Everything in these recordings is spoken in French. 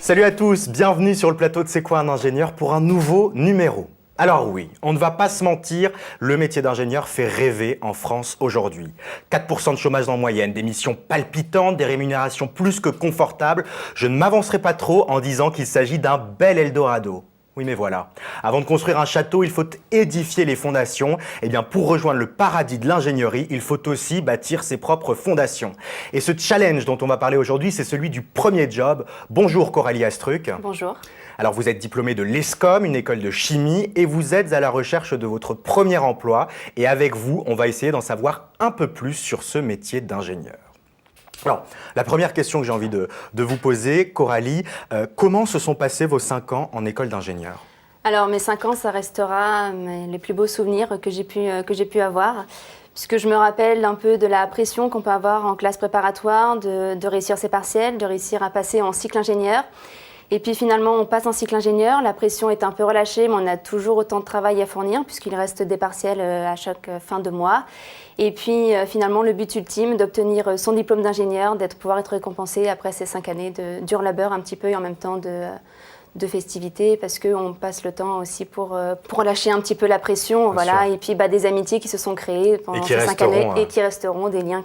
Salut à tous, bienvenue sur le plateau de C'est quoi un ingénieur pour un nouveau numéro. Alors oui, on ne va pas se mentir, le métier d'ingénieur fait rêver en France aujourd'hui. 4% de chômage en moyenne, des missions palpitantes, des rémunérations plus que confortables. Je ne m'avancerai pas trop en disant qu'il s'agit d'un bel Eldorado. Oui mais voilà, avant de construire un château, il faut édifier les fondations. Et bien pour rejoindre le paradis de l'ingénierie, il faut aussi bâtir ses propres fondations. Et ce challenge dont on va parler aujourd'hui, c'est celui du premier job. Bonjour Coralie Astruc. Bonjour. Alors vous êtes diplômée de l'ESCOM, une école de chimie, et vous êtes à la recherche de votre premier emploi. Et avec vous, on va essayer d'en savoir un peu plus sur ce métier d'ingénieur. Alors, la première question que j'ai envie de vous poser, Coralie, comment se sont passés vos 5 ans en école d'ingénieur ? Alors mes 5 ans, ça restera les plus beaux souvenirs que j'ai pu avoir, puisque je me rappelle un peu de la pression qu'on peut avoir en classe préparatoire, de réussir ses partiels, de réussir à passer en cycle ingénieur. Et puis finalement, on passe en cycle ingénieur, la pression est un peu relâchée, mais on a toujours autant de travail à fournir, puisqu'il reste des partiels à chaque fin de mois. Et puis finalement, le but ultime d'obtenir son diplôme d'ingénieur, pouvoir être récompensé après ces 5 années de dur labeur un petit peu et en même temps de festivités, parce qu'on passe le temps aussi pour relâcher un petit peu la pression, voilà. Et puis des amitiés qui se sont créées pendant ces 5 années et qui resteront, des liens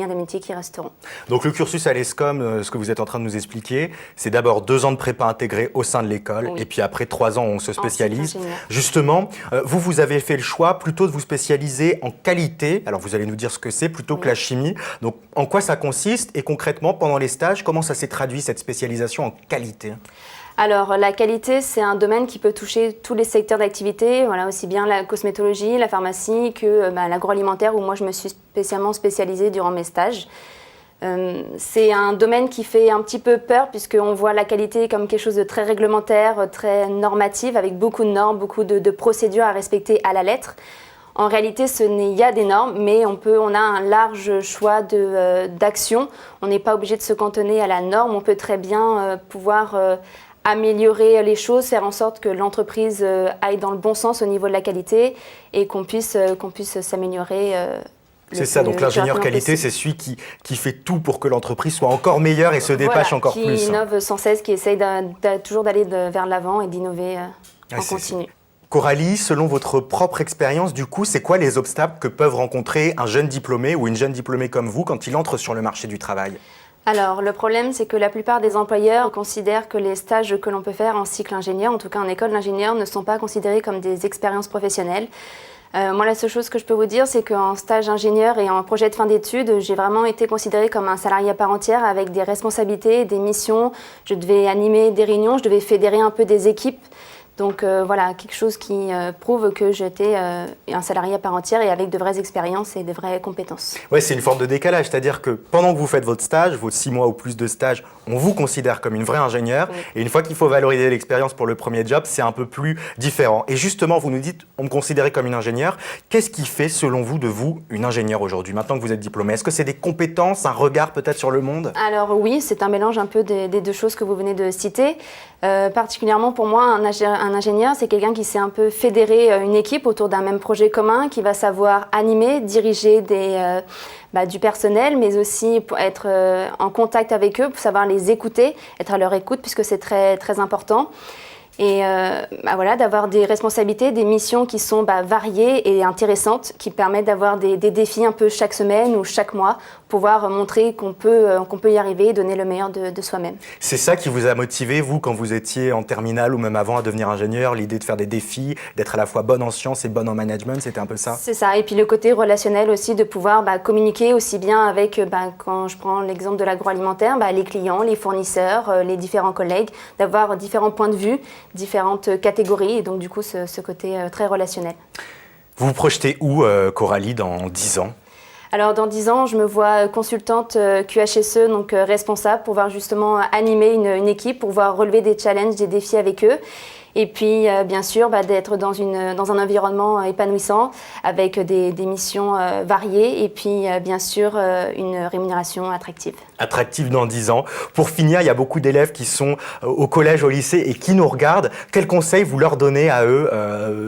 d'amitié qui resteront. Donc le cursus à l'ESCOM, ce que vous êtes en train de nous expliquer, c'est d'abord 2 ans de prépa intégrée au sein de l'école, oui. Et puis après 3 ans on se spécialise. Justement, vous avez fait le choix plutôt de vous spécialiser en qualité, alors vous allez nous dire ce que c'est, plutôt que la chimie. Donc en quoi ça consiste et concrètement pendant les stages, comment ça s'est traduit cette spécialisation en qualité ? Alors, la qualité, c'est un domaine qui peut toucher tous les secteurs d'activité, voilà, aussi bien la cosmétologie, la pharmacie que l'agroalimentaire, où moi je me suis spécialement spécialisée durant mes stages. C'est un domaine qui fait un petit peu peur, puisqu'on voit la qualité comme quelque chose de très réglementaire, très normatif, avec beaucoup de normes, beaucoup de procédures à respecter à la lettre. En réalité, il y a des normes, mais on a un large choix d'actions. On n'est pas obligé de se cantonner à la norme, on peut très bien pouvoir améliorer les choses, faire en sorte que l'entreprise aille dans le bon sens au niveau de la qualité et qu'on puisse s'améliorer. C'est ça, donc l'ingénieur qualité, c'est celui qui fait tout pour que l'entreprise soit encore meilleure et se dépache encore plus. Qui innove sans cesse, qui essaye toujours d'aller vers l'avant et d'innover en continu. Coralie, selon votre propre expérience, du coup, c'est quoi les obstacles que peuvent rencontrer un jeune diplômé ou une jeune diplômée comme vous quand il entre sur le marché du travail ? Alors, le problème, c'est que la plupart des employeurs considèrent que les stages que l'on peut faire en cycle ingénieur, en tout cas en école d'ingénieur, ne sont pas considérés comme des expériences professionnelles. Moi, la seule chose que je peux vous dire, c'est qu'en stage ingénieur et en projet de fin d'études, j'ai vraiment été considérée comme un salarié à part entière avec des responsabilités, des missions. Je devais animer des réunions, je devais fédérer un peu des équipes. Donc voilà, quelque chose qui prouve que j'étais un salarié à part entière et avec de vraies expériences et de vraies compétences. Oui, c'est une forme de décalage, c'est-à-dire que pendant que vous faites votre stage, vos 6 mois ou plus de stage, on vous considère comme une vraie ingénieure. Oui. Et une fois qu'il faut valoriser l'expérience pour le premier job, c'est un peu plus différent. Et justement, vous nous dites, on me considérait comme une ingénieure. Qu'est-ce qui fait, selon vous, de vous une ingénieure aujourd'hui, maintenant que vous êtes diplômée ? Est-ce que c'est des compétences, un regard peut-être sur le monde ? Alors oui, c'est un mélange un peu des 2 choses que vous venez de citer. Particulièrement pour moi, un ingénieur, c'est quelqu'un qui sait un peu fédérer une équipe autour d'un même projet commun, qui va savoir animer, diriger du personnel, mais aussi pour être en contact avec eux, pour savoir les écouter, être à leur écoute, puisque c'est très, très important. Et voilà, d'avoir des responsabilités, des missions qui sont variées et intéressantes, qui permettent d'avoir des défis un peu chaque semaine ou chaque mois, pouvoir montrer qu'on peut y arriver et donner le meilleur de soi-même. C'est ça qui vous a motivé, vous, quand vous étiez en terminale ou même avant à devenir ingénieur, l'idée de faire des défis, d'être à la fois bonne en sciences et bonne en management, c'était un peu ça ? C'est ça, et puis le côté relationnel aussi, de pouvoir communiquer aussi bien avec, quand je prends l'exemple de l'agroalimentaire, les clients, les fournisseurs, les différents collègues, d'avoir différents points de vue, différentes catégories, et donc du coup ce côté très relationnel. Vous vous projetez où, Coralie, dans 10 ans ? Alors dans 10 ans, je me vois consultante QHSE, donc responsable, pour pouvoir justement animer une équipe, pour pouvoir relever des challenges, des défis avec eux. Et puis, bien sûr, d'être dans un environnement épanouissant, avec des missions variées, et puis, bien sûr, une rémunération attractive. attractif dans 10 ans. Pour finir, il y a beaucoup d'élèves qui sont au collège, au lycée et qui nous regardent. Quels conseils vous leur donnez à eux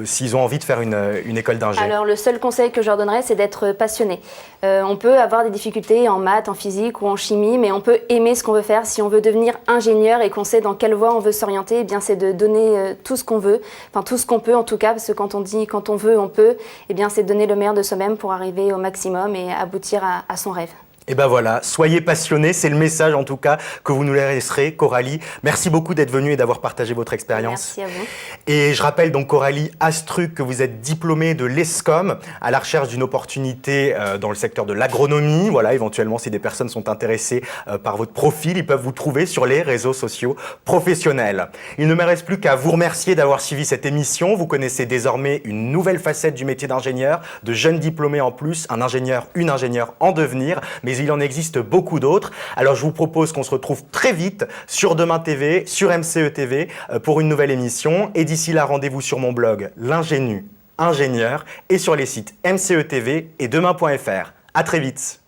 s'ils ont envie de faire une école d'ingé? Alors le seul conseil que je leur donnerais, c'est d'être passionné. On peut avoir des difficultés en maths, en physique ou en chimie, mais on peut aimer ce qu'on veut faire. Si on veut devenir ingénieur et qu'on sait dans quelle voie on veut s'orienter, eh bien c'est de donner tout ce qu'on veut, enfin tout ce qu'on peut en tout cas, parce que quand on dit quand on veut, on peut, eh bien c'est de donner le meilleur de soi-même pour arriver au maximum et aboutir à son rêve. Et ben voilà, soyez passionnés, c'est le message en tout cas que vous nous laisserez. Coralie, merci beaucoup d'être venue et d'avoir partagé votre expérience. Merci à vous. Et je rappelle donc Coralie Astruc que vous êtes diplômée de l'ESCOM à la recherche d'une opportunité dans le secteur de l'agronomie. Voilà, éventuellement si des personnes sont intéressées par votre profil, ils peuvent vous trouver sur les réseaux sociaux professionnels. Il ne me reste plus qu'à vous remercier d'avoir suivi cette émission. Vous connaissez désormais une nouvelle facette du métier d'ingénieur, de jeunes diplômés en plus, un ingénieur, une ingénieure en devenir, mais il en existe beaucoup d'autres. Alors je vous propose qu'on se retrouve très vite sur Demain TV, sur MCE TV pour une nouvelle émission. Et d'ici là, rendez-vous sur mon blog L'Ingénu Ingénieur et sur les sites MCE TV et Demain.fr. À très vite.